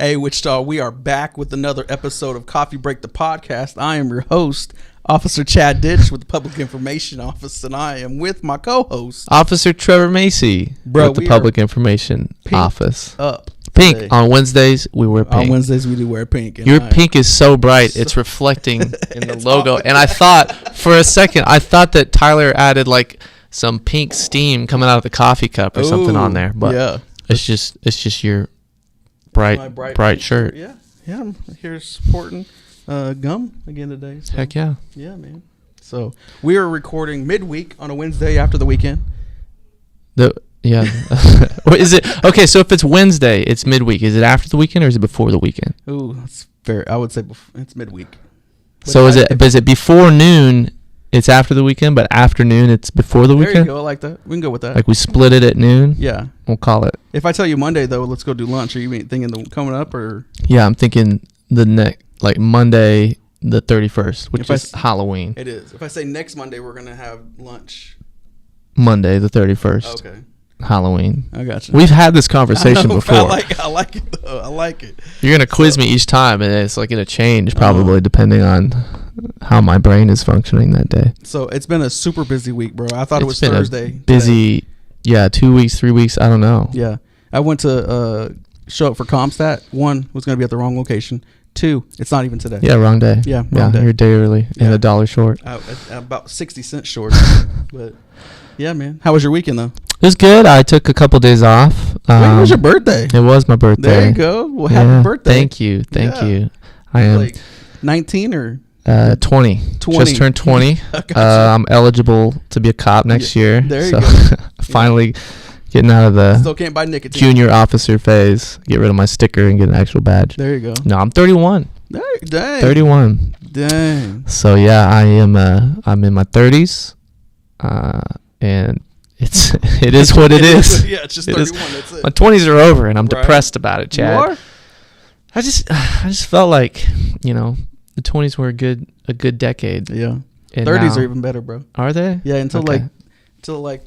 Hey, Wichita, we are back with another episode of Coffee Break the Podcast. I am your host, Officer Chad Ditch with the Public Information Office, and I am with my co-host, Officer Trevor Macy with the Public Information Office. Pink. Today. On Wednesdays, we wear pink. On Wednesdays, we do wear pink. Your pink is so bright, it's reflecting in the logo. Awesome. And I thought, for a second, that Tyler added like some pink steam coming out of the coffee cup or something on there. But yeah. It's just your bright shirt. Yeah, I'm here supporting Gum again today. So. Heck yeah. Yeah, man. So we are recording midweek on a Wednesday after the weekend. Is it okay? So if it's Wednesday, it's midweek. Is it after the weekend or is it before the weekend? Ooh, that's fair. I would say it's midweek. So is it before noon? It's after the weekend, but afternoon it's before the weekend. There you go. I like that. We can go with that. Like we split it at noon. Yeah, we'll call it. If I tell you Monday though, let's go do lunch. Are you thinking coming up or? Yeah, I'm thinking Monday the 31st, which is Halloween. It is. If I say next Monday, we're gonna have lunch. Monday the 31st. Okay. Halloween. I got you. We've had this conversation before. I like it though. I like it. You're gonna quiz me each time, and it's like gonna change probably depending on how my brain is functioning that day. So it's been a super busy week, bro. I thought it was Thursday. Busy, yeah. 2 weeks, 3 weeks. I don't know. Yeah, I went to show up for Comstat. 1 was gonna be at the wrong location. 2, it's not even today. Yeah, wrong day. Yeah, wrong day. You're a day early and $1 short. About 60 cents short. But yeah, man. How was your weekend though? It was good. I took a couple days off. When was your birthday? It was my birthday. There you go. Well, happy birthday. Thank you. I am like 19 or 20. Just turned 20. I'm eligible to be a cop next year. There you go. Finally getting out of the still can't buy nicotine. Junior officer phase. Get rid of my sticker and get an actual badge. There you go. No, I'm 31. Dang. 31. Dang. So yeah, I'm in my 30s. And it is what it is. Yeah, it's just 31. That's it. My 20s are over, and I'm depressed about it, Chad. You are? I just felt like, the 20s were a good decade. Yeah. And 30s are even better, bro. Are they? Yeah, until the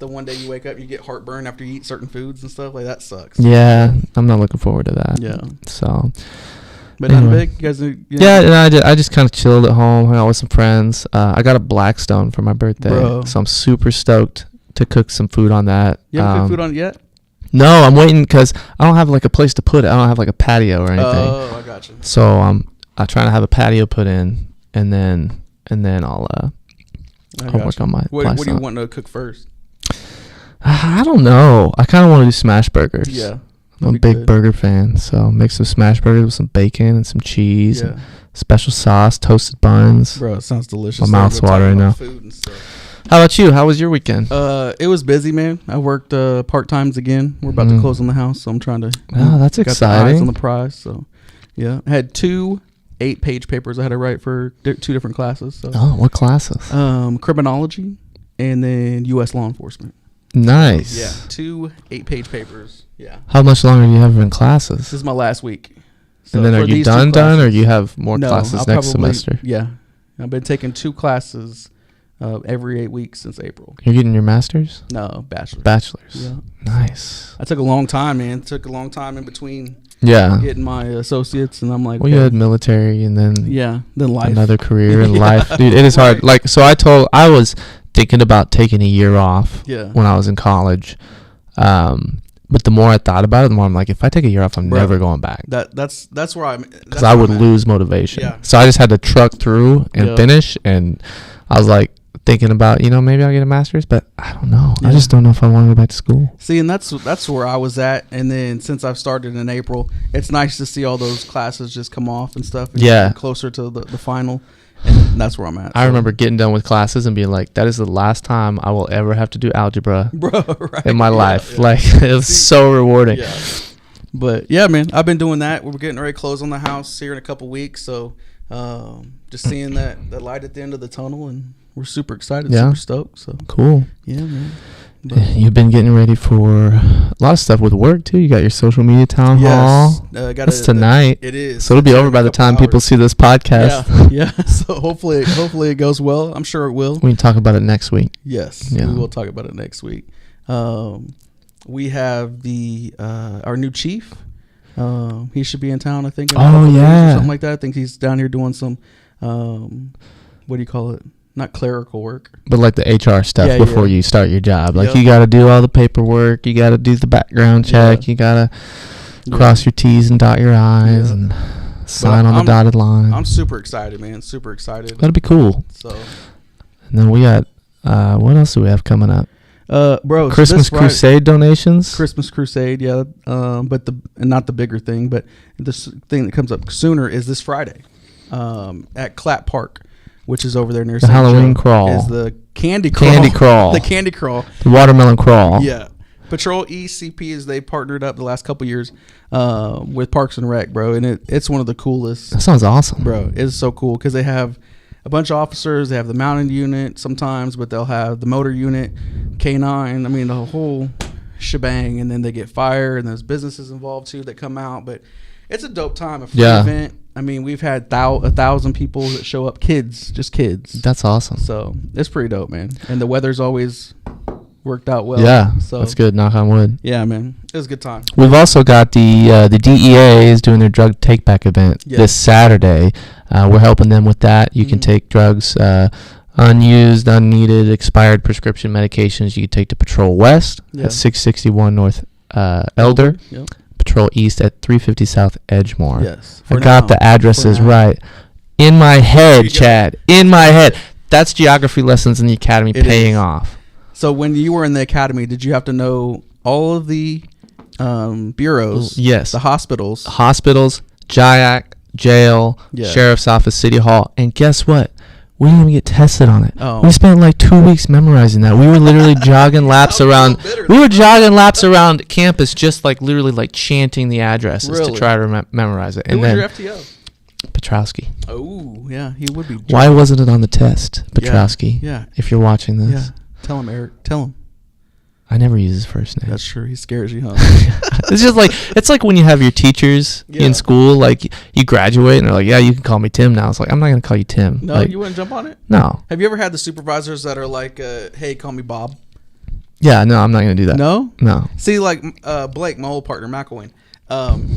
one day you wake up, you get heartburn after you eat certain foods and stuff. Like that sucks. Yeah, I'm not looking forward to that. Yeah. So. But anyway. Nothing big. You guys. Yeah, and I just kind of chilled at home, hung out with some friends. I got a Blackstone for my birthday, so I'm super stoked to cook some food on that. You haven't cooked food on it yet? No, I'm waiting because I don't have like a place to put it. I don't have like a patio or anything. Oh, I got you. So I'm trying to have a patio put in, and then I'll work on my. What do you want to cook first? I don't know. I kind of want to do smash burgers. Yeah. I'm a big burger fan, so make some smash burgers with some bacon and some cheese, and special sauce, toasted buns. Bro, it sounds delicious. My mouth's watering now. How about you? How was your weekend? It was busy, man. I worked part-times again. We're about to close on the house, so I'm trying to. Oh, that's exciting. The eyes on the prize, so yeah. I had 2 8-page papers I had to write for 2 different classes. So. Oh, what classes? Criminology and then U.S. law enforcement. Nice. Yeah, 2 8-page papers. Yeah. How much longer do you have in classes? This is my last week. So and then are you done, or you have more classes next semester? Yeah. I've been taking 2 classes every 8 weeks since April. You're getting your master's? No, bachelor's. Bachelor's. Yeah. Nice. I took a long time, man. It took a long time in between getting my associates, and I'm like... Well, you had military and then... Yeah, then life. Another career and life. Dude, it is hard. Like, so I was thinking about taking a year off when I was in college. But the more I thought about it, the more I'm like, if I take a year off, I'm never going back. That's where I'm... Because I would lose motivation. Yeah. So I just had to truck through and finish, and I was like thinking about, maybe I'll get a master's, but I don't know. Yeah. I just don't know if I want to go back to school. See, and that's where I was at. And then since I've started in April, it's nice to see all those classes just come off and stuff. And get closer to the final. And that's where I'm at. I remember getting done with classes and being like, that is the last time I will ever have to do algebra in my life. Yeah. Like, it was so rewarding. Yeah. But, yeah, man, I've been doing that. We're getting ready to close on the house here in a couple weeks. So, just seeing that light at the end of the tunnel, and we're super excited, super stoked. So cool. Yeah, man. You've been getting ready for a lot of stuff with work too. You got your social media town hall. That's tonight. It is. So it'll be over by the time people see this podcast. Yeah. So hopefully it goes well. I'm sure it will. We can talk about it next week. Yes, we will talk about it next week. We have our new chief. He should be in town, I think. Oh, yeah. Or something like that. I think he's down here doing some, what do you call it? Not clerical work. But like the HR stuff before you start your job. Like you got to do all the paperwork. You got to do the background check. You got to cross your T's and dot your I's and sign on the dotted line. I'm super excited, man. Super excited. That'll be cool. So, and then we got, what else do we have coming up? Bro, Christmas Crusade donations. Christmas Crusade, yeah. But not the bigger thing, but this thing that comes up sooner is this Friday, at Clap Park, which is over there near the St. Halloween Joe, crawl. is the candy crawl. The candy crawl. The watermelon crawl. Yeah. Patrol ECPs, they partnered up the last couple years with Parks and Rec, bro, and it's one of the coolest. That sounds awesome, bro. It's so cool because they have a bunch of officers. They have the mounted unit sometimes, but they'll have the motor unit, K9. I mean, the whole shebang, and then they get fire, and there's businesses involved too that come out. But it's a dope time, a free event. I mean, we've had 1,000 people that show up, just kids. That's awesome. So it's pretty dope, man. And the weather's always worked out well. Yeah, so that's good. Knock on wood. Yeah, man, it was a good time. We've also got the DEA is doing their drug take back event this Saturday. We're helping them with that. You can take drugs, unused, unneeded, expired prescription medications. You can take to Patrol West at 661 North Elder. Yep. Patrol East at 350 South Edgemore. Yes, I got the addresses right in my head, Chad. In my head. That's geography lessons in the academy paying off. So when you were in the academy, did you have to know all of the bureaus? Yes. The hospitals. JIAC, jail, sheriff's office, city hall. And guess what? We didn't even get tested on it. Oh. We spent like 2 weeks memorizing that. We were literally jogging laps around. We were jogging laps around campus, just like literally like chanting the addresses to try to memorize it. Who was your FTO? Petrowski. Oh, yeah, he would be. Why wasn't it on the test, Petrowski? Yeah. If you're watching this. Yeah. Tell him, Eric. Tell him. I never use his first name. That's true. He scares you, huh? It's just like, it's like when you have your teachers in school, like you graduate and they're like, yeah, you can call me Tim now. It's like, I'm not going to call you Tim. No, like, you wouldn't jump on it? No. Have you ever had the supervisors that are like, hey, call me Bob? Yeah, no, I'm not going to do that. No? No. See, like Blake, my old partner, McElwain,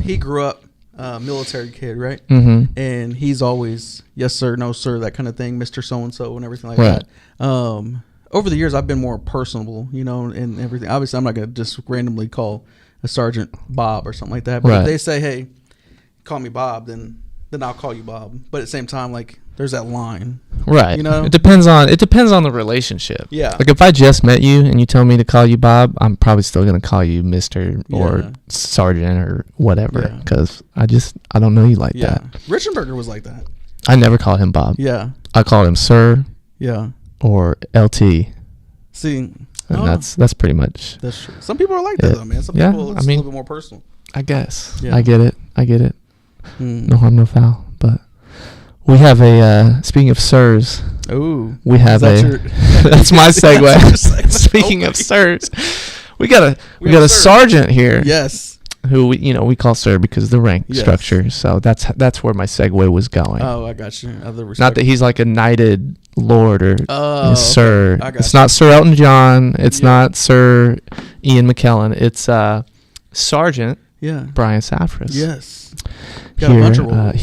he grew up military kid, right? Mm-hmm. And he's always, yes, sir, no, sir, that kind of thing, Mr. So-and-so and everything like that. Over the years, I've been more personable, and everything. Obviously, I'm not going to just randomly call a Sergeant Bob or something like that. But if they say, hey, call me Bob, then I'll call you Bob. But at the same time, like, there's that line. Right. It depends on the relationship. Yeah. Like, if I just met you and you tell me to call you Bob, I'm probably still going to call you Mr. or Sergeant or whatever. Because I don't know you like that. Richenberger was like that. I never called him Bob. Yeah. I called him Sir. Yeah. Or LT. See, and that's pretty much. That's true. Some people are like that though, man. Some people it's a little bit more personal. I guess. Yeah. I get it. No harm, no foul. But we have a. Speaking of sirs. Ooh. We have that's my segue. Speaking of sirs, we got a sergeant here. Yes. Who we call sir because of the rank structure. So that's where my segue was going. Oh, I got you. Not that he's like a knighted lord or sir. Okay. It's not Sir Elton John. It's not Sir Ian McKellen. It's Sergeant Brian Safris. Yes. Got a bunch of roles.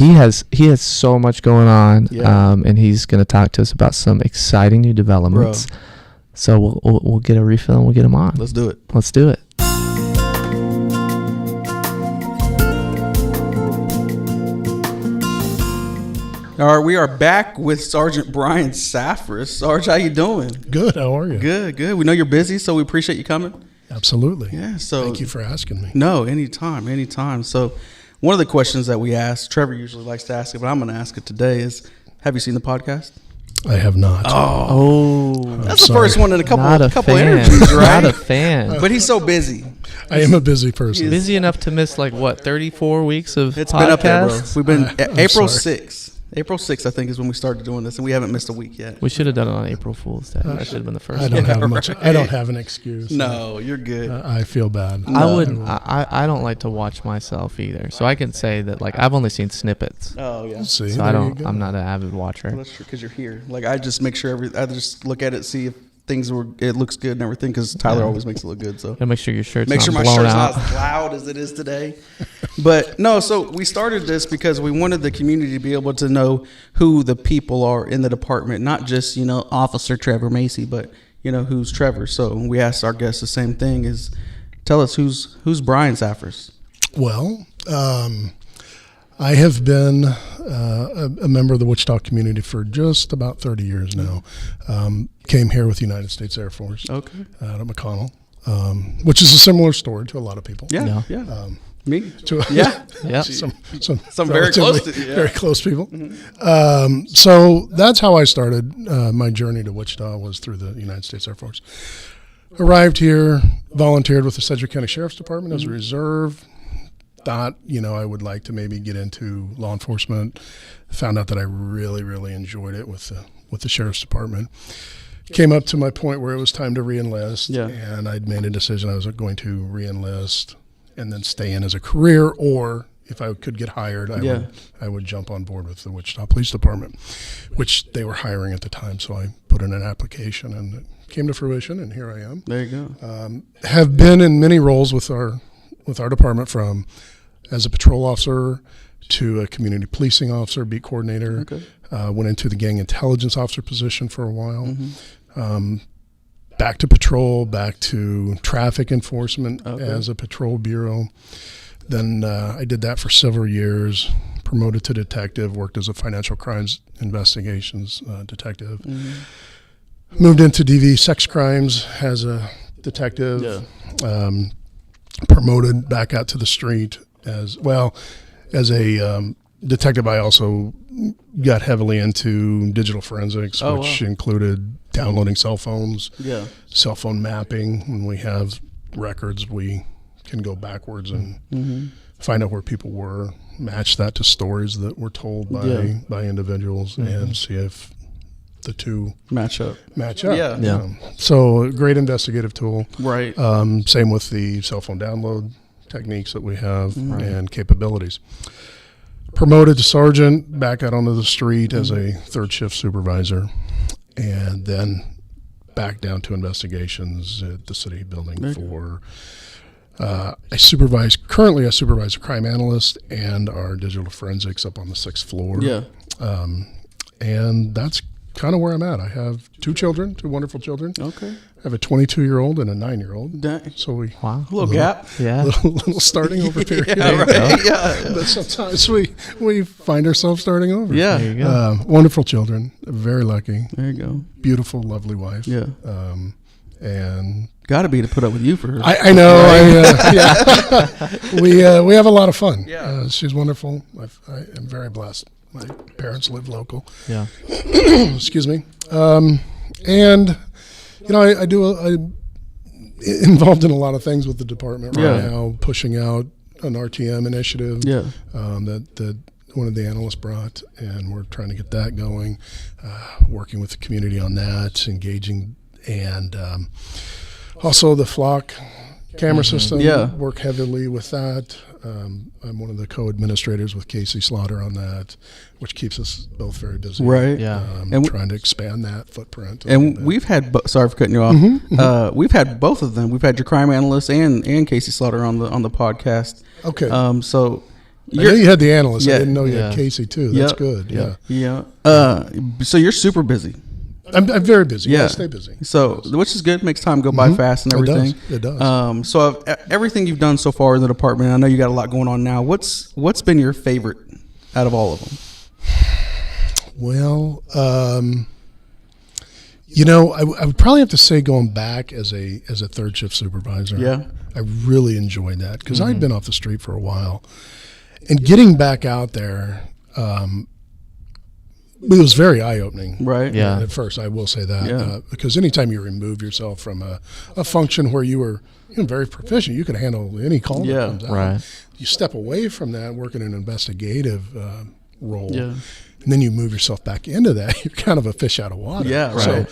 He has so much going on. Yeah. And he's going to talk to us about some exciting new developments. Bro. So we'll get a refill and we'll get him on. Let's do it. All right, we are back with Sergeant Brian Safris. Sarge, how you doing? Good. How are you? Good. We know you're busy, so we appreciate you coming. Absolutely. Yeah. So thank you for asking me. No, anytime. So one of the questions that we ask, Trevor usually likes to ask it, but I'm going to ask it today is, have you seen the podcast? I have not. Oh, that's the first one in a couple interviews, right? Not a fan. But he's so busy. I am a busy person. Busy enough to miss 34 weeks of It's podcasts? been up there, bro. We've been April 6th. April 6th, I think, is when we started doing this, and we haven't missed a week yet. We should have done it on April Fool's Day. That should have been the first. I don't have an excuse. No, you're good. I feel bad. I don't like to watch myself either, so I can say that I've only seen snippets. Oh yeah. See, so I'm not an avid watcher. Well, that's true because you're here. I just make sure I just look at it, see if it looks good and everything, because Tyler always makes it look good. So gotta make sure your shirt's my shirt's not not as loud as it is today. But no, so we started this because we wanted the community to be able to know who the people are in the department, not just, Officer Trevor Macy, but, who's Trevor. So we asked our guests the same thing is, tell us who's Brian Safris. Well, I have been a member of the Wichita community for just about 30 years now. Came here with the United States Air Force out of McConnell, which is a similar story to a lot of people. Yeah. Me? Yeah. Some very close very close people. Mm-hmm. So that's how I started my journey to Wichita, was through the United States Air Force. Arrived here, volunteered with the Sedgwick County Sheriff's Department as a reserve. Thought, I would like to maybe get into law enforcement. Found out that I really, really enjoyed it with the Sheriff's Department. Came up to my point where it was time to re-enlist, and I'd made a decision I was going to re-enlist and then stay in as a career, or if I could get hired, I would jump on board with the Wichita Police Department, which they were hiring at the time. So I put in an application, and it came to fruition, and here I am. There you go. Have been in many roles with our department, from as a patrol officer to a community policing officer, beat coordinator. Went into the gang intelligence officer position for a while. Back to patrol, back to traffic enforcement as a patrol bureau. Then I did that for several years, promoted to detective, worked as a financial crimes investigations detective. Moved into DV sex crimes as a detective. Promoted back out to the street as well. As a detective, I also got heavily into digital forensics, which included downloading cell phones, cell phone mapping. When we have records, we can go backwards and find out where people were, match that to stories that were told by individuals, and see if the two match up. So a great investigative tool. Right. Same with the cell phone download techniques that we have and capabilities. Promoted to sergeant, back out onto the street as a third shift supervisor, and then back down to investigations at the city building for I supervise a crime analyst and our digital forensics up on the 6th floor. And that's kind of where I'm at. I have two wonderful children. I have a 22-year-old and a 9-year-old. So we a little gap. Little starting over period. But sometimes we find ourselves starting over. There you go. Wonderful children. Very lucky. There you go. Beautiful, lovely wife. And got to be to put up with you for her. I know. We have a lot of fun. She's wonderful. I am very blessed. My parents live local. Excuse me. And I'm involved in a lot of things with the department right now, pushing out an RTM initiative that one of the analysts brought, and we're trying to get that going, working with the community on that, engaging, and also the flock camera system, work heavily with that. I'm one of the co-administrators with Casey Slaughter on that, which keeps us both very busy. And trying to expand that footprint. And we've had, sorry for cutting you off. We've had both of them. We've had your crime analyst and Casey Slaughter on the podcast. So I know you had the analyst. I didn't know you had Casey too. That's good. So you're super busy. I'm very busy. I stay busy. So, which is good. Makes time go by fast and everything. It does. So everything you've done so far in the department, I know you got a lot going on now. What's been your favorite out of all of them? Well, I would probably have to say going back as a third shift supervisor. I really enjoyed that because I'd been off the street for a while, and getting back out there. It was very eye-opening. At first, I will say that. Because anytime you remove yourself from a function where you were very proficient, you could handle any call that comes out. You step away from that, work in an investigative role, and then you move yourself back into that, you're kind of a fish out of water. So,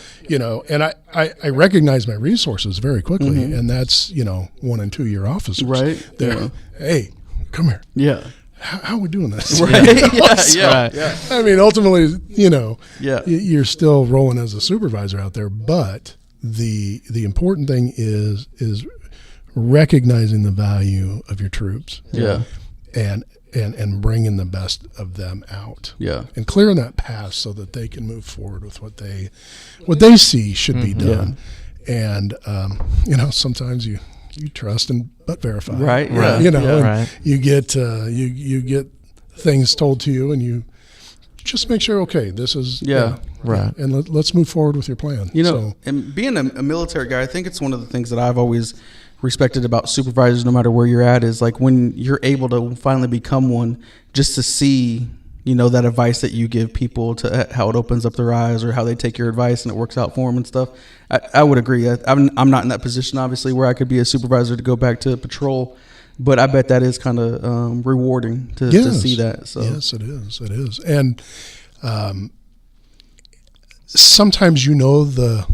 and I recognize my resources very quickly, and that's, 1 and 2 year officers. Hey, come here. How are we doing this? I mean, ultimately, you're still rolling as a supervisor out there, but the important thing is recognizing the value of your troops. and bringing the best of them out. Yeah. And clearing that path so that they can move forward with what they see should be done. Yeah. And sometimes you trust but verify. Right. Yeah. Yeah. You get you get things told to you, and you just make sure, okay, this is right, and let's move forward with your plan. And being a military guy, I think it's one of the things that I've always respected about supervisors, no matter where you're at, is like when you're able to finally become one, just to see that advice that you give people, to how it opens up their eyes, or how they take your advice and it works out for them and stuff. I would agree. I'm not in that position, obviously, where I could be a supervisor to go back to patrol, but I bet that is kind of rewarding to see that. So. Yes, it is. It is. And sometimes the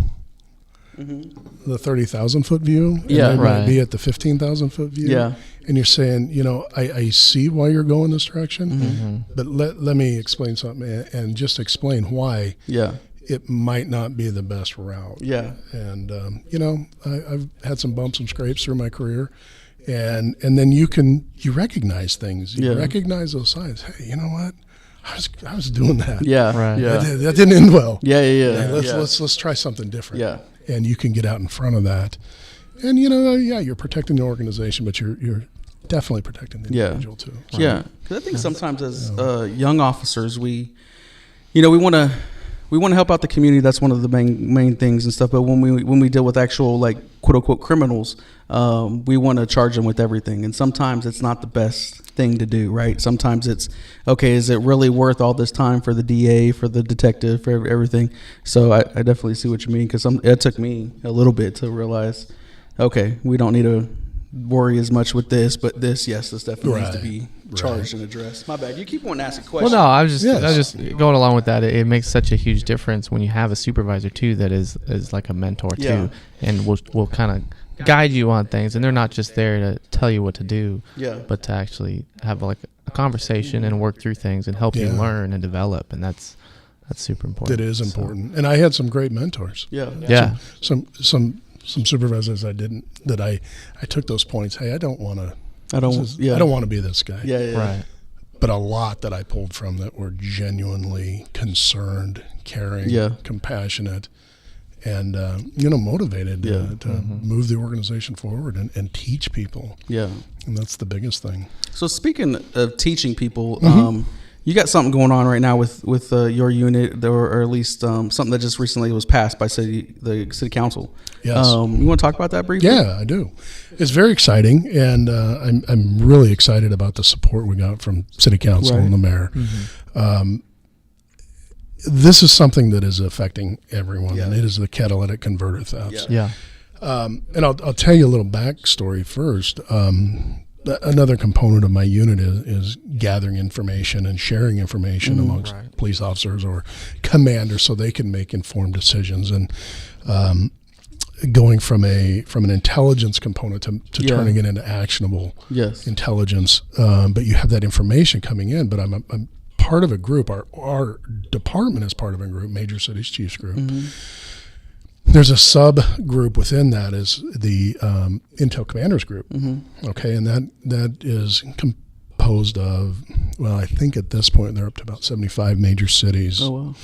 30,000 foot view, and they might be at the 15,000 foot view, and you're saying, I see why you're going this direction, but let me explain something, and just explain why it might not be the best route. And I've had some bumps and scrapes through my career, and then you recognize things, recognize those signs. Hey, you know what? I was doing that. That didn't end well. Let's try something different. And you can get out in front of that, and you're protecting the organization, but you're definitely protecting the individual too. So. Yeah, because I think sometimes as young officers, we want to help out the community. That's one of the main things and stuff. But when we deal with actual, like, quote unquote criminals, we want to charge them with everything, and sometimes it's not the best thing to do, right? Sometimes it's, okay, is it really worth all this time for the DA, for the detective, for everything? So I definitely see what you mean, because it took me a little bit to realize, okay, we don't need to worry as much with this, but this definitely needs to be charged and addressed. My bad. You keep wanting to ask a question. Well, no, I was just going along with that. It makes such a huge difference when you have a supervisor too that is like a mentor too, and will kind of guide you on things, and they're not just there to tell you what to do, but to actually have like a conversation and work through things and help you learn and develop, and that's super important. It is important, and I had some great mentors. Some supervisors I took those points. Hey, I don't want to be this guy. Right. But a lot that I pulled from that were genuinely concerned, caring, compassionate, and motivated to move the organization forward and teach people. And that's the biggest thing. So speaking of teaching people, you got something going on right now with your unit, or at least something that just recently was passed by the city council. Yes. You want to talk about that briefly? Yeah, I do. It's very exciting, and I'm really excited about the support we got from city council and the mayor. This is something that is affecting everyone, and it is the catalytic converter thefts. And I'll tell you a little backstory first. Another component of my unit is gathering information and sharing information amongst police officers or commanders, so they can make informed decisions. And going from an intelligence component to turning it into actionable intelligence. But you have that information coming in. But I'm part of a group. Our department is part of a group, Major Cities Chiefs Group. There's a subgroup within that is the Intel Commanders Group. Okay, and that is composed of, well, I think at this point they're up to about 75 major cities. Oh, wow.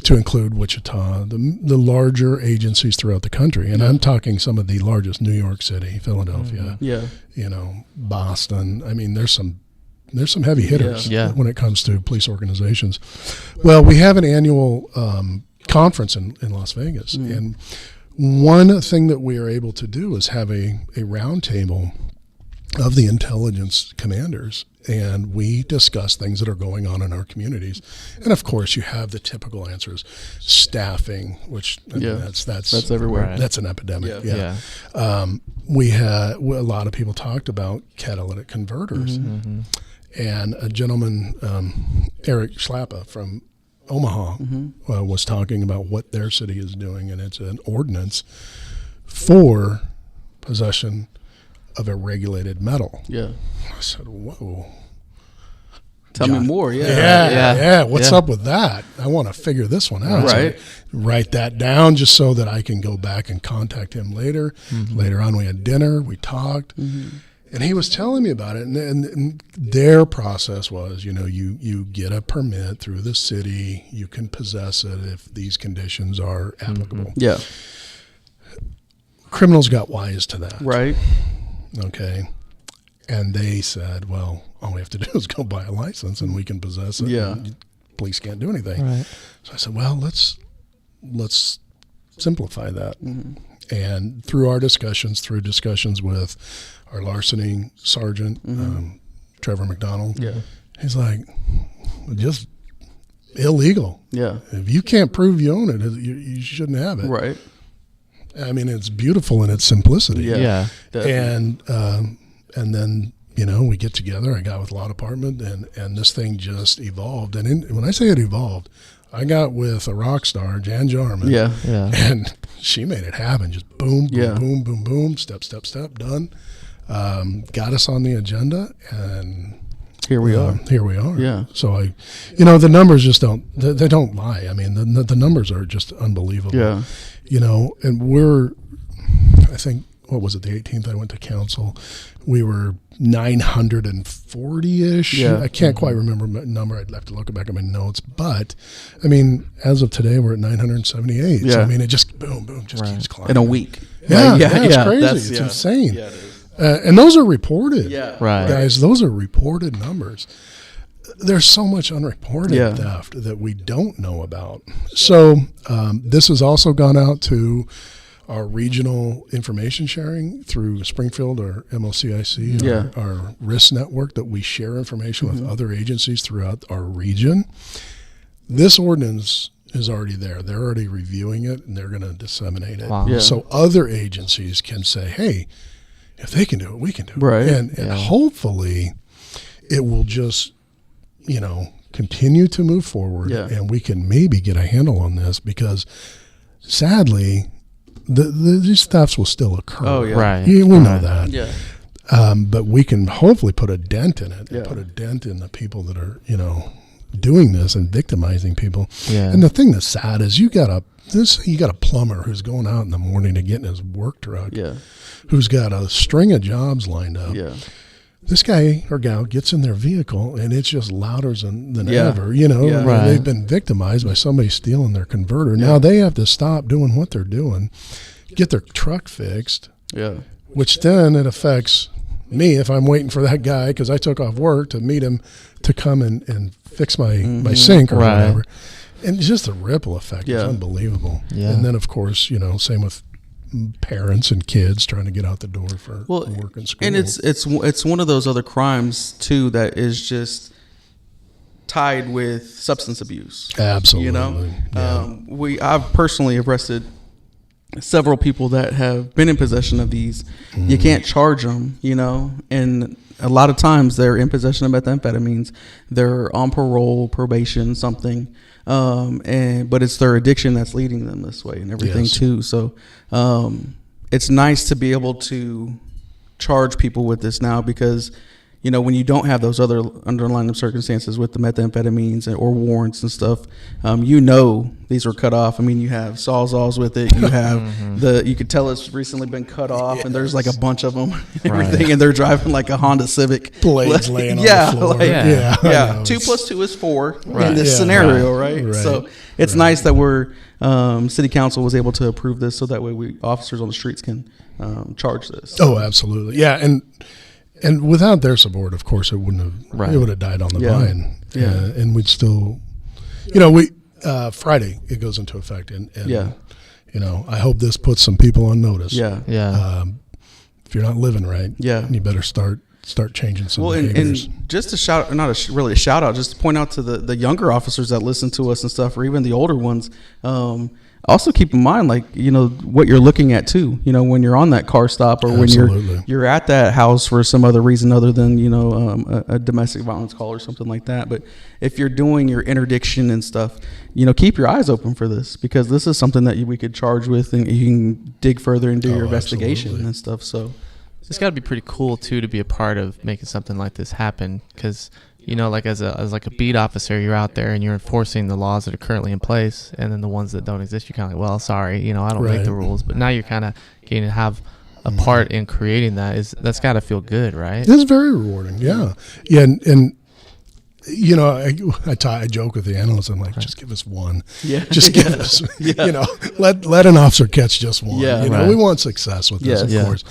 To include Wichita, the larger agencies throughout the country. And I'm talking some of the largest: New York City, Philadelphia, Boston. I mean, there's some heavy hitters when it comes to police organizations. Well, we have an annual conference in Las Vegas. And one thing that we are able to do is have a roundtable of the intelligence commanders, and we discuss things that are going on in our communities. And of course, you have the typical answers: staffing, which that's everywhere. Right. That's an epidemic. We had a lot of people talked about catalytic converters, and a gentleman, Eric Schlappa from Omaha, was talking about what their city is doing, and it's an ordinance for possession of a regulated metal. I said, whoa. Tell me more. What's up with that? I want to figure this one out. Right. So write that down just so that I can go back and contact him later. Later on, we had dinner. We talked. And he was telling me about it, and their process was, you get a permit through the city, you can possess it if these conditions are applicable. Yeah. Criminals got wise to that. Right. Okay. And they said, well, all we have to do is go buy a license and we can possess it. Yeah. Police can't do anything. Right. So I said, well, let's simplify that. Mm-hmm. And through discussions with our larceny sergeant, Trevor McDonald, he's like, just illegal. Yeah. If you can't prove you own it, you shouldn't have it. Right. I mean, it's beautiful in its simplicity. Yeah. And then, we get together. I got with law department, and this thing just evolved. And when I say it evolved, I got with a rock star, Jan Jarman. Yeah. And she made it happen. Just boom, boom, Yeah. boom, boom, boom, step, done. Got us on the agenda, and Here we are. Yeah. So the numbers just they don't lie. I mean, the numbers are just unbelievable. Yeah. And I think, what was it, the 18th I went to council, we were 940-ish. Yeah. I can't quite remember my number. I'd have to look back at my notes. But, I mean, as of today, we're at 978. Yeah. So, I mean, it just, boom, just keeps climbing. In a week. Yeah, it's crazy. It's insane. Yeah, it is. And those are reported. Yeah. Right. Guys, those are reported numbers. There's so much unreported theft that we don't know about. So this has also gone out to our regional information sharing through Springfield or MOCIC, our risk network that we share information with other agencies throughout our region. This ordinance is already there. They're already reviewing it, and they're going to disseminate it. Wow. Yeah. So other agencies can say, hey, if they can do it, we can do it. Right. And hopefully it will just, continue to move forward, and we can maybe get a handle on this, because sadly, these thefts will still occur. Oh, yeah. Right. We know that. Yeah. But we can hopefully put a dent in it, Yeah. put a dent in the people that are, doing this and victimizing people. Yeah. And the thing that's sad is you got a plumber who's going out in the morning to get in his work truck, who's got a string of jobs lined up. Yeah. This guy or gal gets in their vehicle, and it's just louder than ever. Right. They've been victimized by somebody stealing their converter. Now they have to stop doing what they're doing, get their truck fixed, which then it affects me if I'm waiting for that guy, because I took off work to meet him to come and fix my sink or whatever. And just the ripple effect is unbelievable. Yeah. And then, of course, same with parents and kids trying to get out the door for work and school. And it's one of those other crimes too that is just tied with substance abuse. Absolutely. I've personally arrested several people that have been in possession of these. You can't charge them, and a lot of times they're in possession of methamphetamines. They're on parole, probation, something. But it's their addiction that's leading them this way and everything too. So, it's nice to be able to charge people with this now, because, when you don't have those other underlying circumstances with the methamphetamines or warrants and stuff, these were cut off. I mean, you have sawzalls with it. You have you could tell it's recently been cut off, and there's like a bunch of them and everything, and they're driving like a Honda Civic. Blades laying on the floor. Yeah. 2 + 2 is 4 in this scenario, right? So it's nice that we're city council was able to approve this, so that way officers on the streets can charge this. Oh, absolutely. Yeah. And without their support, of course, it wouldn't have. It would have died on the vine. And we'd still, Friday it goes into effect, and I hope this puts some people on notice. If you're not living right, you better start changing some behaviors. And just to shout, really a shout out, just to point out to the younger officers that listen to us and stuff, or even the older ones. Also keep in mind, what you're looking at too, when you're on that car stop, or when you're at that house for some other reason other than, a domestic violence call or something like that. But if you're doing your interdiction and stuff, keep your eyes open for this, because this is something that we could charge with, and you can dig further and do your investigation and stuff. So it's got to be pretty cool too to be a part of making something like this happen, because as a beat officer, you're out there and you're enforcing the laws that are currently in place, and then the ones that don't exist, you're kind of like, well, sorry, I don't make the rules. But now you're kind of getting to have a part in creating that's got to feel good, right? It's very rewarding. Yeah. And you know, I joke with the analysts. I'm like, just give us one. Yeah. Just give us, you know, let an officer catch just one. Yeah. You know, we want success with this, of course.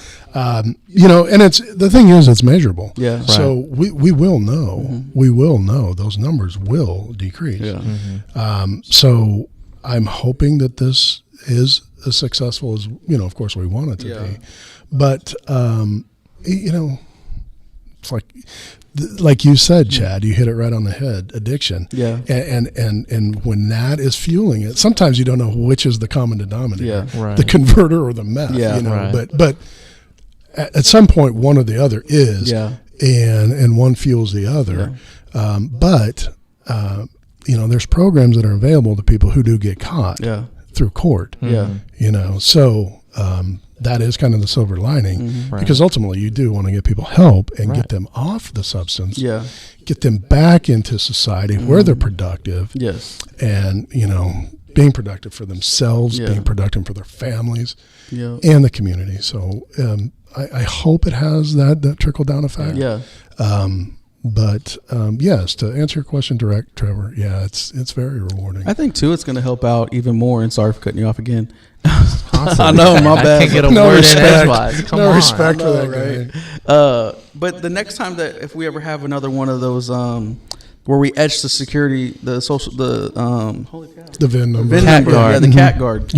You know, and the thing is, it's measurable. Yeah. So we will know. We will know those numbers will decrease. Yeah. So I'm hoping that this is as successful as, you know, of course we want it to be. But you know, it's like you said, Chad, you hit it right on the head. Addiction, and when that is fueling it, sometimes you don't know which is the common denominator, the converter or the meth. You know, but at some point, one or the other is, and one fuels the other. But you know, there's programs that are available to people who do get caught through court. You know, so. That is kind of the silver lining, because ultimately you do want to get people help and get them off the substance, get them back into society where they're productive, and, you know, being productive for themselves, being productive for their families and the community. So I hope it has that trickle down effect. But yes, to answer your question direct, Trevor, it's very rewarding. I think too it's going to help out even more. And sorry for cutting you off again. I know, my bad. I can't get a no word respect. in edgewise. Come on. Respect for that guy. But the next time that if we ever have another one of those where we etch the security, the holy cow, the VIN number, cat guard, the cat guard.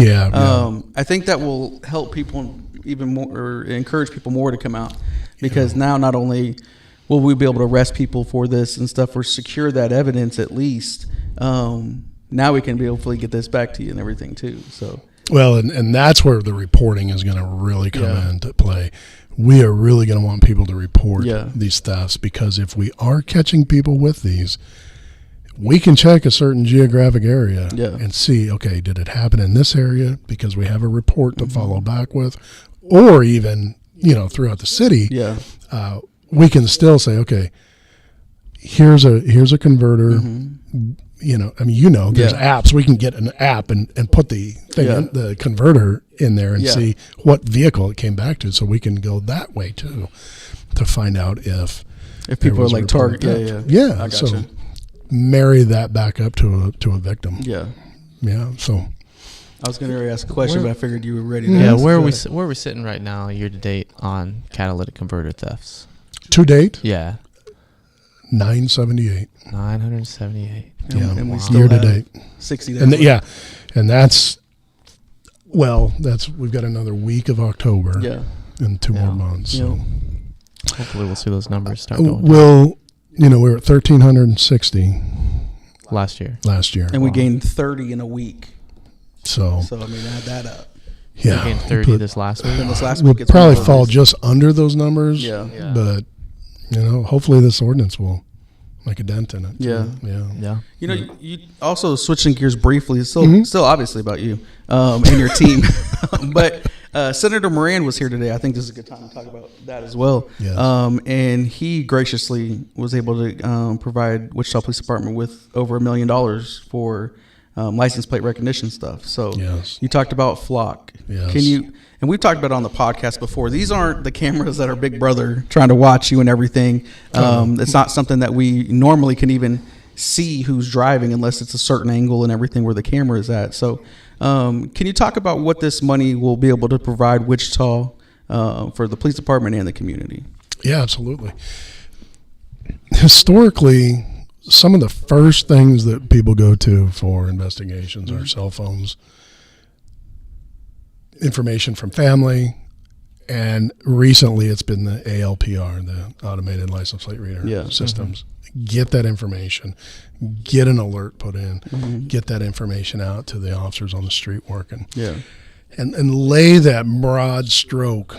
I think that will help people even more, or encourage people more to come out, because now not only will we be able to arrest people for this and stuff, or secure that evidence at least, now we can hopefully get this back to you and everything too. So. Well, and that's where the reporting is going to really come into play. We are really going to want people to report these thefts, because if we are catching people with these, we can check a certain geographic area and see, okay, did it happen in this area? Because we have a report to follow back with, or even, you know, throughout the city, we can still say, okay, here's a converter. You know, I mean, you know, there's apps. We can get an app and put the thing in, the converter in there and see what vehicle it came back to, so we can go that way too, to find out if people are like target. I so marry that back up to a victim. So I was going to ask a question, but I figured you were ready. Where are we sitting right now, year to date, on catalytic converter thefts? To date, 978. 978. And we still year to date 60 days. And that's we've got another week of October. And 2 more months. So hopefully we'll see those numbers start going down. Well, you know, we were at 1,360 last year, and we gained 30 in a week. So I mean, add that up. Yeah, we gained 30 this last week. And this last week, we'll probably fall just under those numbers. But you know, hopefully this ordinance will make a dent in it. Yeah. You know, you also, switching gears briefly, it's still obviously about you and your team. But Senator Moran was here today. I think this is a good time to talk about that as well. Yes. And he graciously was able to provide Wichita Police Department with over $1 million for license plate recognition stuff. So you talked about Flock. Yes. Can you? And we've talked about it on the podcast before. These aren't the cameras that are Big Brother trying to watch you and everything. It's not something that we normally can even see who's driving unless it's a certain angle and everything where the camera is at. So can you talk about what this money will be able to provide Wichita for the police department and the community? Yeah, absolutely. Historically, some of the first things that people go to for investigations are cell phones, information from family, and recently it's been the ALPR, the automated license plate reader systems. Get that information, get an alert put in, get that information out to the officers on the street working, and lay that broad stroke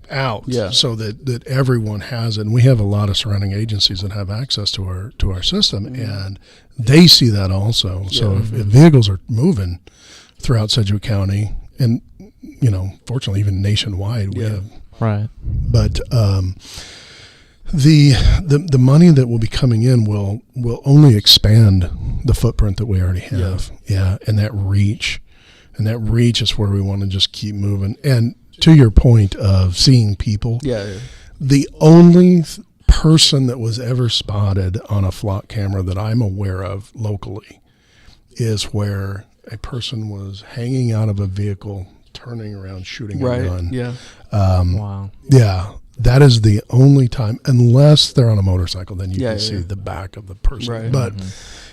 out so that everyone has it. And we have a lot of surrounding agencies that have access to our system, and they see that also. So if vehicles are moving throughout Sedgwick County, and you know, fortunately even nationwide, we have but the money that will be coming in will only expand the footprint that we already have, and that reach And that reach is where we want to just keep moving. And to your point of seeing people, the only person that was ever spotted on a flock camera that I'm aware of locally is where a person was hanging out of a vehicle, turning around, shooting a gun. Yeah. Wow. Yeah. That is the only time, unless they're on a motorcycle, then you can see the back of the person. Right. But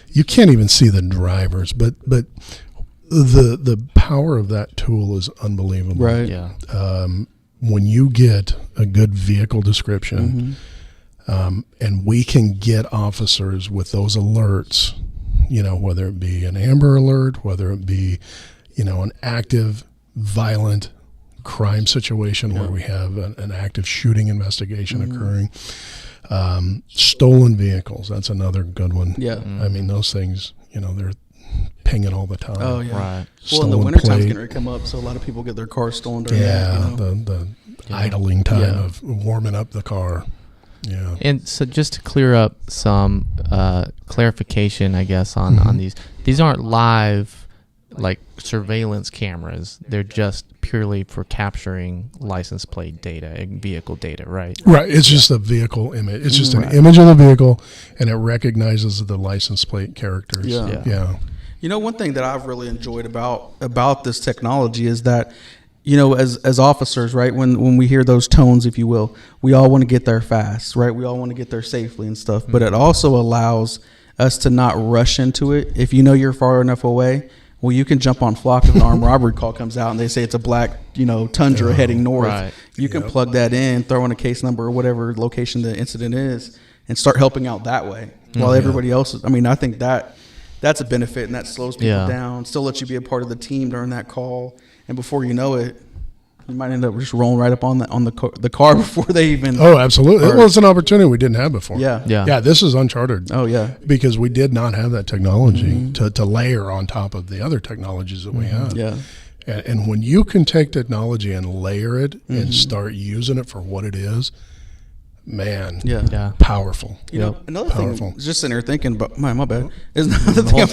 you can't even see the drivers. But the power of that tool is unbelievable. Right. Yeah. When you get a good vehicle description, and we can get officers with those alerts, whether it be an Amber Alert, whether it be, an active, violent crime situation where we have an active shooting investigation occurring. Stolen vehicles, that's another good one. Yeah. I mean, those things, they're pinging all the time. Oh, yeah. Right. Well, in the wintertime's going to come up, so a lot of people get their cars stolen during that. The idling time of warming up the car. Yeah. And so just to clear up some clarification, I guess, on these aren't live like surveillance cameras. They're just purely for capturing license plate data and vehicle data, right? Right. It's just a vehicle image. It's just an image of the vehicle, and it recognizes the license plate characters. Yeah. One thing that I've really enjoyed about this technology is that, as officers, right, when we hear those tones, if you will, we all want to get there fast, right? We all want to get there safely and stuff. But it also allows us to not rush into it. If you're far enough away, well, you can jump on Flock if an armed robbery call comes out and they say it's a black, Tundra heading north. Right. You can plug that in, throw in a case number or whatever location the incident is, and start helping out that way. While everybody else is, I think that's a benefit, and that slows people down, still lets you be a part of the team during that call. And before you know it, you might end up just rolling right up on the car before they even. Oh, absolutely. Well, it's an opportunity we didn't have before. Yeah. This is uncharted. Oh, yeah. Because we did not have that technology to layer on top of the other technologies that we have. Yeah. And when you can take technology and layer it and start using it for what it is, man, powerful. Another thing, just sitting here thinking, but my bad. Is the whole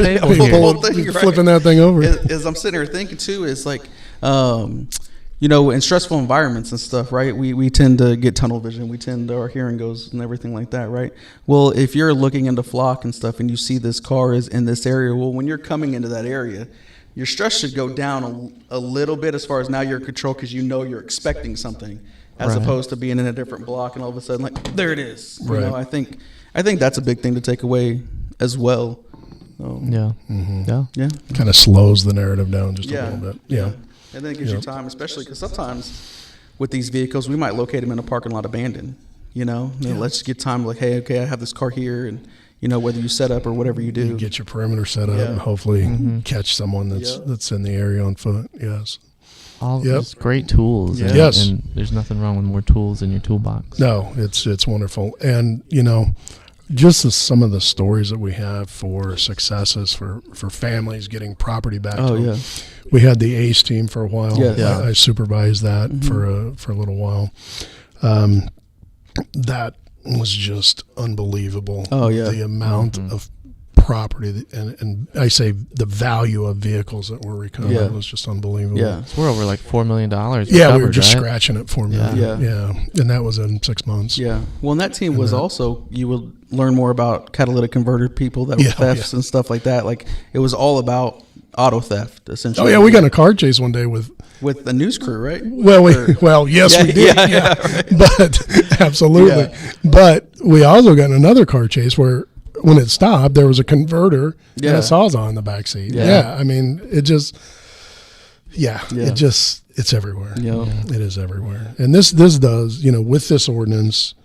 thing, flipping that thing over. Is I'm sitting here thinking too, is like, in stressful environments and stuff, right? We tend to get tunnel vision. Our hearing goes and everything like that, right? Well, if you're looking into Flock and stuff and you see this car is in this area, well, when you're coming into that area, your stress should go down a little bit as far as now you're in control because you're expecting something, as opposed to being in a different block and all of a sudden, like, there it is. Right. I think that's a big thing to take away as well. Yeah. Kind of slows the narrative down just a little bit. Yeah. And then it gives you time, especially because sometimes with these vehicles, we might locate them in a parking lot abandoned, let's just get time like, hey, okay, I have this car here, and, whether you set up or whatever you do. You get your perimeter set up and hopefully catch someone that's in the area on foot. Yes. All these great tools. Yeah. Yes. And there's nothing wrong with more tools in your toolbox. No, it's wonderful. And, just some of the stories that we have for successes for families getting property back to them. We had the ACE team for a while. I supervised that for a little while. That was just unbelievable. The amount of property and I say the value of vehicles that were recovered was just unbelievable. So we're over like $4 million. We were just scratching at $4 million. And that was in 6 months. Well, and that team was also, you would learn more about catalytic converter people that were thefts and stuff like that. Like, it was all about auto theft, essentially. We got in a car chase one day with the news crew, right? Well, yes, we did. Right. But absolutely. But we also got in another car chase where when it stopped, there was a converter and a Sawzall in the back seat. I mean, it just, it's everywhere. It is everywhere. And this does, with this ordinance,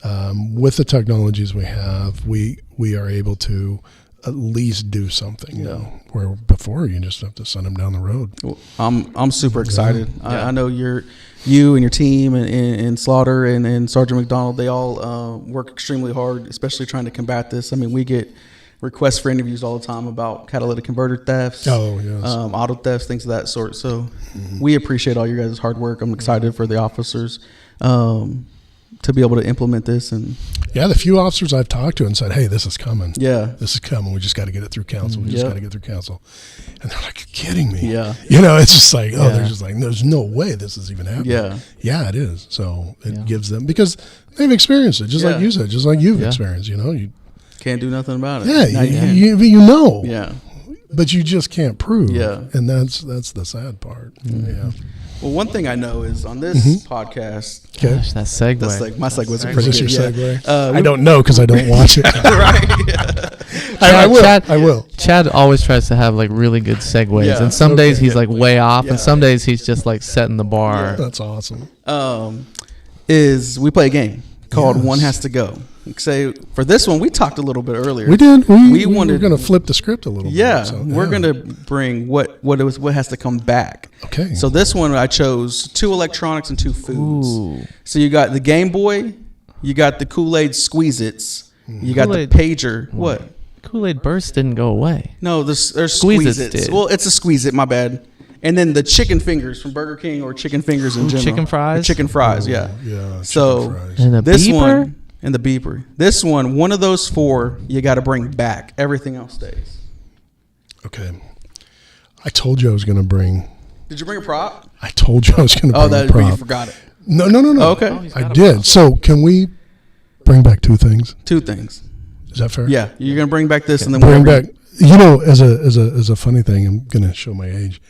with the technologies we have, we are able to at least do something. Where before you just have to send them down the road. Well, I'm super excited. I know you and your team and Slaughter and Sergeant McDonald, they all work extremely hard, especially trying to combat this. I mean, we get requests for interviews all the time about catalytic converter thefts, auto thefts, things of that sort. So we appreciate all your guys' hard work. I'm excited for the officers. to be able to implement this. And the few officers I've talked to and said, hey, this is coming. Yeah. This is coming. We just got to get it through council. We just got to get through council. And they're like, you're kidding me. Yeah. It's just like, they're just like, there's no way this is even happening. Yeah. Yeah, it is. So it gives them, because they've experienced it, just like you said, just like you've experienced, you can't do nothing about it. Yeah, you know. Yeah. But you just can't prove. Yeah. And that's the sad part. Yeah. Well, one thing I know is on this podcast. Okay. Gosh, that segue. My segues are Is pretty this your good. segue? I don't know because I don't watch it. Right. Yeah. I will. Chad always tries to have like really good segues, Yeah. and some days he's like way off, and some days he's just like setting the bar. That's awesome. Is we play a game called One Has to Go. Say for this one, we talked a little bit earlier. We did. We were going to flip the script a little bit. So, we're going to bring what has to come back. Okay. So this one I chose 2 electronics and 2 foods. Ooh. So you got the Game Boy, you got the Kool-Aid Squeeze-Its, you got the Kool-Aid. pager. What? Kool-Aid Bursts didn't go away. No, there's Squeeze-Its Squeeze-Its. did. Well, it's a Squeeze-It, my bad. And then the chicken fingers from Burger King or chicken fingers in general. Chicken fries? Or chicken fries, yeah. Yeah. So fries. And a this beeper? one and the beeper. This one of those 4 you got to bring back. Everything else stays. Okay. I told you I was going to bring. Did you bring a prop? I told you I was going to bring a you prop. forgot it. No. Okay. I did. So can we bring back 2 things? 2 things. Is that fair? Yeah, you're gonna bring back this and then Bring whatever back. As a funny thing, I'm going to show my age.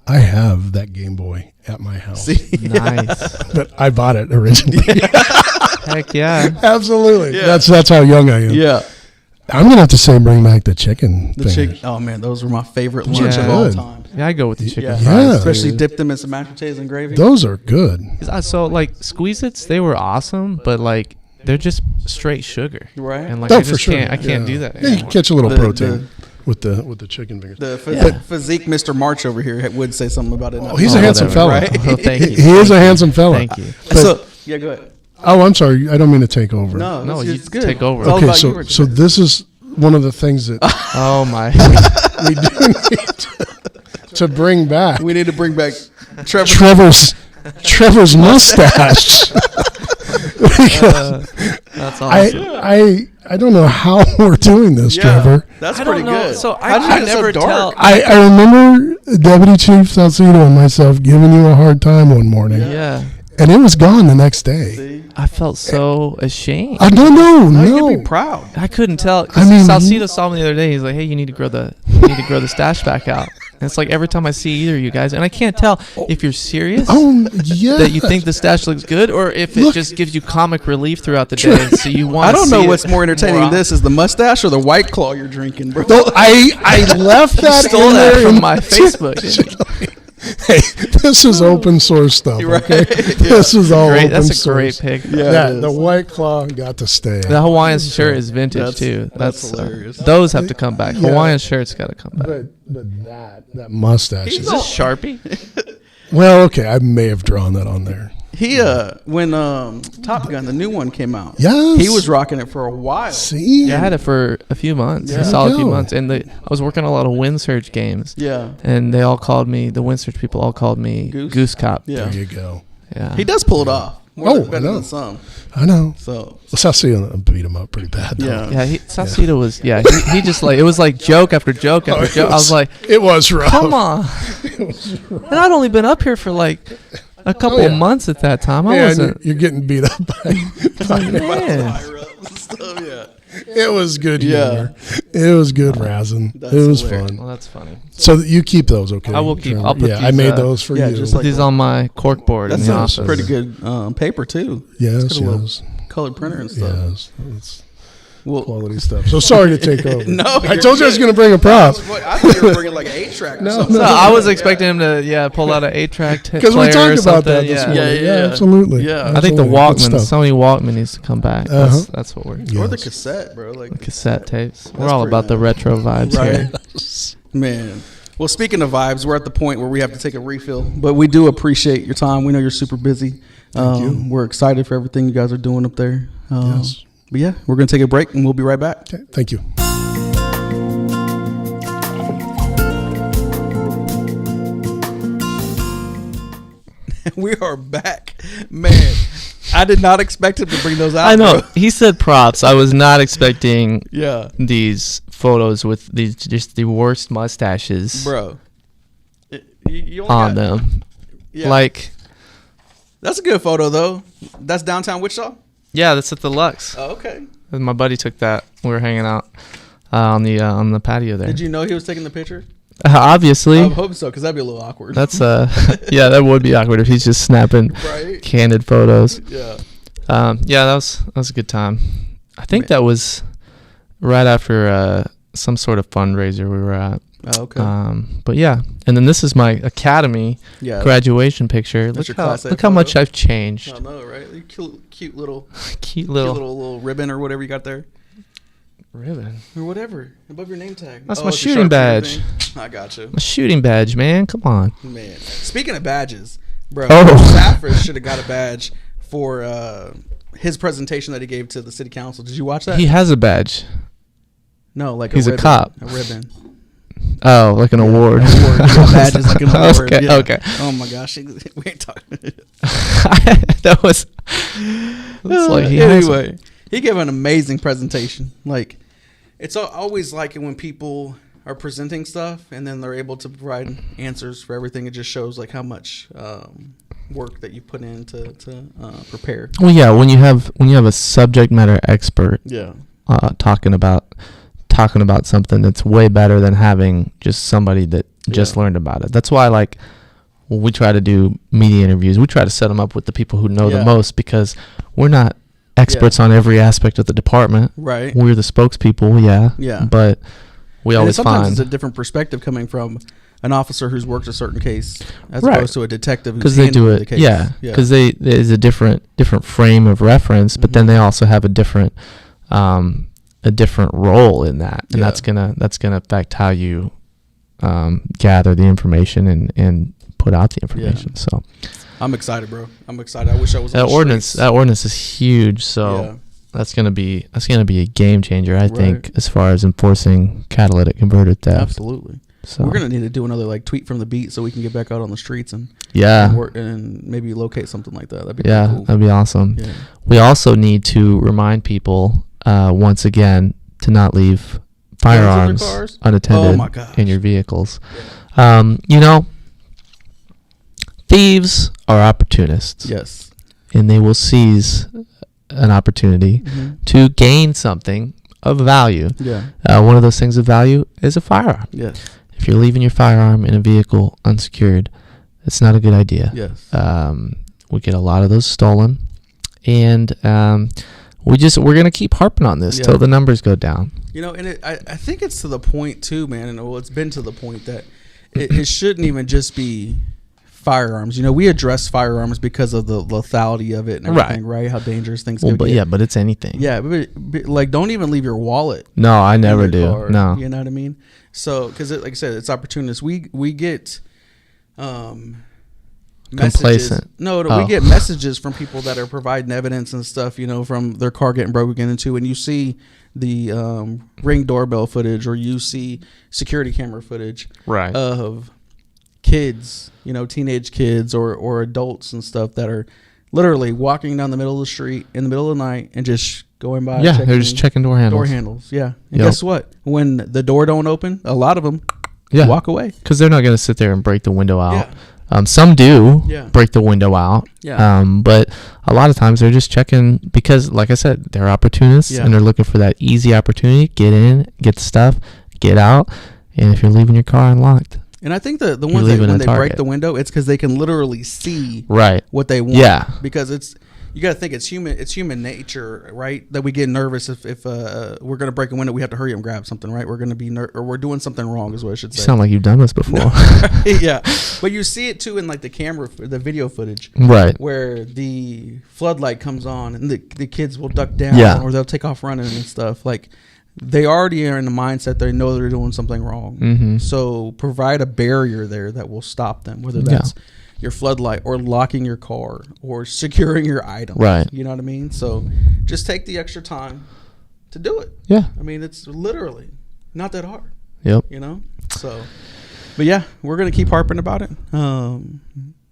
I have that Game Boy at my house. See? Nice. But I bought it originally. Heck yeah. Absolutely. Yeah. That's how young I am. Yeah. I'm gonna have to say bring back the chicken. The chicken. Oh man, those were my favorite lunch Yeah. of all Good. time. Yeah, I go with the chicken Yeah. fries. Especially dude. dip them in some mashed potatoes and gravy. Those are good. So like Squeeze-Its, they were awesome, but like they're just straight sugar. Right. And like Oh, I for just sure. can't I can't do that Yeah, you anymore. can catch a little The- protein with the chicken fingers. The physique Mr. March over here would say something about it. Oh, he's a handsome whatever. fella. Right? Oh, thank you. He is a handsome fella. Thank you. But- So yeah, go ahead. Oh, I'm sorry. I don't mean to take over. No, you it's good. take over. It's all Okay, about so you, so this is one of the things that Oh my. we do need to bring back. we need to bring back Trevor. Trevor's mustache. That's awesome. I don't know how we're doing this, Trevor. That's I pretty don't know. good. So How'd you I get so never dark? tell. I remember Deputy Chief Salcido and myself giving you a hard time one morning, Yeah. and it was gone the next day. See? I felt so ashamed. No. You can be proud. I couldn't tell. I mean, Salcido saw me the other day. He's like, "Hey, you need to grow the stash back out." And it's like every time I see either of you guys, and I can't tell if you're serious Oh, yeah. that you think the stash looks good, or if it just gives you comic relief throughout the day. So you want. I don't know what's more entertaining. This is the mustache or the White Claw you're drinking, bro. So I left that Stole in that there from in- my Facebook. didn't you? Hey, this is open source stuff. Right. Okay, this is all Great. open That's a source. great pick. Yeah, it The is. White Claw got to stay. The Hawaiian shirt is vintage too. that's That's hilarious. those have to come back. Yeah. Hawaiian shirts got to come back. But that mustache Is is. this Sharpie? Well, okay, I may have drawn that on there. He when Top Gun, the new one came out. Yes. He was rocking it for a while. See, Yeah, I had it for a few months, Yeah. a solid few Go. months, and I was working a lot of Wind Surge games, Yeah. and they all called me. The Wind Surge people all called me Goose Cop. Yeah. there you go. Yeah. He does pull it off. Oh, Better I know. than some. I know. So Salcido beat him up pretty bad. Though. yeah. Yeah, Salcido was. Yeah, he just like it was like joke after joke after joke. I was like, it was rough. come on. And I'd only been up here for like a couple months at that time. I Yeah, and wasn't. you're getting beat up by. Man. Higher ups and stuff, yeah. It was good Yeah. humor. It was good razzing. That's It was hilarious. fun. Well, that's funny. So you keep those, okay? I will keep- Trevor? I'll put yeah, I these, made those for yeah, you. just Put like these on my cork board in That's the a office. pretty good paper too. yes, It's got a little yes, colored printer and stuff. yes. It's Well, quality stuff. So sorry to take over. No, I you're told you I was good. going to bring a prop. I thought you were bringing like an 8-track or No, something. So I was expecting him to pull out an 8-track Because we player or talked about something. that this yeah. morning. Yeah, yeah. Absolutely. Yeah. I think the Absolutely. Good Walkman, stuff. Sony Walkman needs to come back. Uh-huh. That's what we're Yeah. Or the Yes. cassette, bro. Like cassette tapes. We're That's all pretty about the nice. retro vibes here. Right. Man. Well, speaking of vibes, we're at the point where we have to take a refill, but we do appreciate your time. We know you're super busy. Thank you. We're excited for everything you guys are doing up there. Yes. But yeah, we're going to take a break and we'll be right back. Okay, thank you. We are back. Man, I did not expect him to bring those out. I know. Bro. He said props. I was not expecting these photos with these just the worst mustaches, bro. You on them. Yeah. Like, that's a good photo though. That's downtown Wichita. Yeah, that's at the Lux. Oh, okay. And my buddy took that. We were hanging out on the patio there. Did you know he was taking the picture? Obviously. I hope so, because that'd be a little awkward. That's yeah, that would be awkward if he's just snapping candid photos. Yeah. Yeah, that was a good time. I think that was right after some sort of fundraiser we were at. Oh, okay. But yeah, and then this is my academy graduation picture. Look how much I've changed. I know, right? Cute little ribbon or whatever you got there. Ribbon or whatever above your name tag. That's my shooting badge. I got you. My shooting badge, man. Come on, man. Speaking of badges, bro, Safris should have got a badge for his presentation that he gave to the city council. Did you watch that? He has a badge. No, like he's a ribbon, a cop. A ribbon. Oh, like an award. Badges like an award. Okay. Yeah. Okay. Oh my gosh, we ain't talking. That was. That's like anyway, he gave an amazing presentation. Like, it's always like when people are presenting stuff and then they're able to provide answers for everything. It just shows like how much work that you put in to prepare. Well, yeah, when you have a subject matter expert, talking about something that's way better than having just somebody that just learned about it. That's why, like, when we try to do media interviews, we try to set them up with the people who know the most, because we're not experts on every aspect of the department. Right. We're the spokespeople, but we always sometimes find it's a different perspective coming from an officer who's worked a certain case as opposed to a detective who's handling the case. Because there's a different frame of reference, but then they also have a different role in that, and that's gonna affect how you gather the information and put out the information. So I'm excited, bro. I'm excited. I wish I was that ordinance. That ordinance is huge. So that's gonna be a game changer, I think, as far as enforcing catalytic converter theft. Absolutely. So we're gonna need to do another like tweet from the beat so we can get back out on the streets and work and maybe locate something like that. That'd be cool. That'd be awesome. Yeah. We also need to remind people once again to not leave firearms unattended in your vehicles. Yeah. Thieves are opportunists. Yes. And they will seize an opportunity to gain something of value. Yeah. One of those things of value is a firearm. Yes. If you're leaving your firearm in a vehicle unsecured, it's not a good idea. Yes. We get a lot of those stolen, and we're going to keep harping on this till the numbers go down. And I think it's to the point too, man, and it's been to the point that it shouldn't even just be firearms. We address firearms because of the lethality of it and everything, right? How dangerous things can get. Yeah, but it's anything. Yeah, but like, don't even leave your wallet. No, I never do. Car, no. You know what I mean? So, because like I said, it's opportunists. We get messages. We get messages from people that are providing evidence and stuff, from their car getting broken into, and you see the Ring doorbell footage, or you see security camera footage of kids, teenage kids or adults and stuff that are literally walking down the middle of the street in the middle of the night and just going by. Yeah, they're just checking door handles. Yeah. And guess what? When the door don't open, a lot of them walk away. Because they're not going to sit there and break the window out. Yeah. Some do break the window out. Yeah. But a lot of times they're just checking because, like I said, they're opportunists and they're looking for that easy opportunity. Get in, get the stuff, get out. And if you're leaving your car unlocked. And I think the ones that when they break the window, it's because they can literally see what they want. Yeah. Because you got to think it's human nature, right? That we get nervous if we're going to break a window, we have to hurry up and grab something, right? We're going to be or we're doing something wrong, is what I should say. You sound like you've done this before. No, yeah, but you see it too in like the video footage, right? Where the floodlight comes on and the kids will duck down, or they'll take off running and stuff. Like, they already are in the mindset they know they're doing something wrong. Mm-hmm. So provide a barrier there that will stop them, whether that's your floodlight or locking your car or securing your items. Right. You know what I mean? So just take the extra time to do it. Yeah. I mean, it's literally not that hard. Yep. So, but yeah, we're going to keep harping about it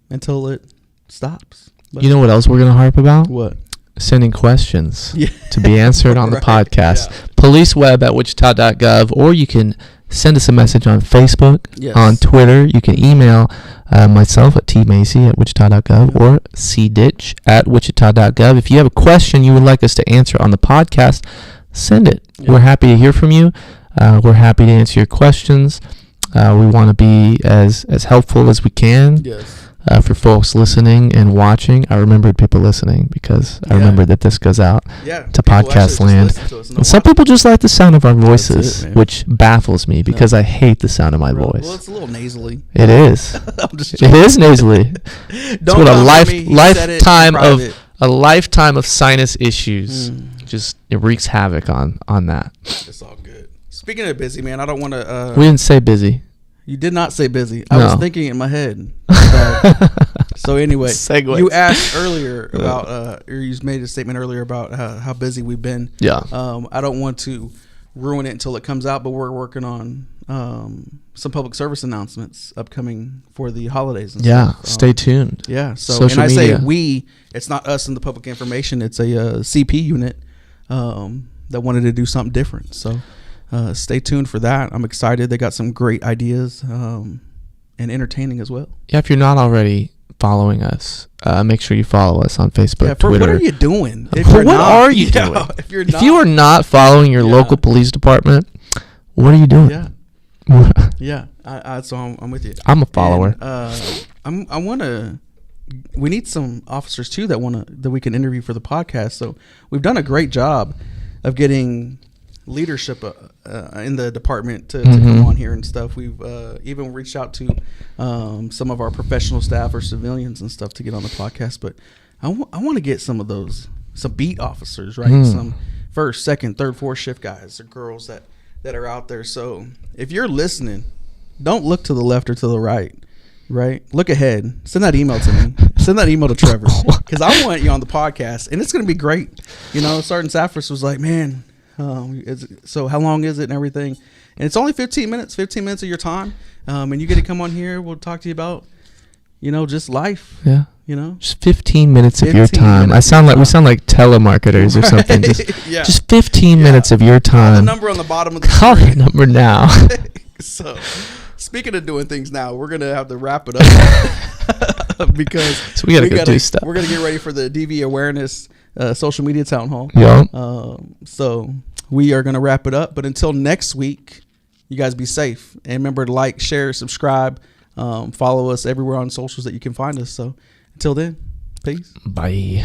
until it stops. You know what else we're going to harp about? What? Sending questions to be answered on the podcast. Yeah. Policeweb@wichita.gov, or you can send us a message on Facebook, on Twitter. You can email myself at tmacy@wichita.gov or cditch@wichita.gov. If you have a question you would like us to answer on the podcast, send it. We're happy to hear from you. We're happy to answer your questions. We want to be as helpful as we can for folks listening and watching. I remembered people listening because I remembered that this goes out to podcast land. And some people just like the sound of our voices, which baffles me because I hate the sound of my voice. Well, it's a little nasally. It is. It is nasally. It's what a lifetime of sinus issues. Just it wreaks havoc on that. It's all good. Speaking of busy, man, I don't want to. We didn't say busy. You did not say busy. I was thinking in my head. So anyway, you asked earlier about, or you made a statement earlier about how busy we've been. Yeah. I don't want to ruin it until it comes out, but we're working on some public service announcements upcoming for the holidays. And stuff. Stay tuned. Yeah. So social and I media. say we. It's not us in the public information. It's a CP unit that wanted to do something different. So. Stay tuned for that. I'm excited. They got some great ideas and entertaining as well. Yeah, if you're not already following us, make sure you follow us on Facebook, Twitter. What are you doing? What are you doing? If you are not following your local police department, what are you doing? Yeah. So I'm with you. I'm a follower. And, we need some officers too that we can interview for the podcast. So we've done a great job of getting leadership in the department to come on here and stuff. We've even reached out to some of our professional staff or civilians and stuff to get on the podcast, but I want to get some beat officers, right? Some first, second, third, fourth shift guys or girls that are out there. So if you're listening, don't look to the left or to the right. Look ahead. Send that email to me. Send that email to Trevor because I want you on the podcast and it's going to be great. Sergeant Safris was like, man, so how long is it and everything? And it's only 15 minutes of your time. And you get to come on here. We'll talk to you about, just life. Yeah. Just 15 minutes of your time. We sound like telemarketers or something. Just 15 minutes of your time. Call the number on the bottom of the Call the number now. So, speaking of doing things now, we're going to have to wrap it up because we gotta do stuff. We're going to get ready for the DV awareness social media town hall. Yeah. So we are going to wrap it up. But until next week, you guys be safe. And remember to like, share, subscribe, follow us everywhere on socials that you can find us. So until then, peace. Bye.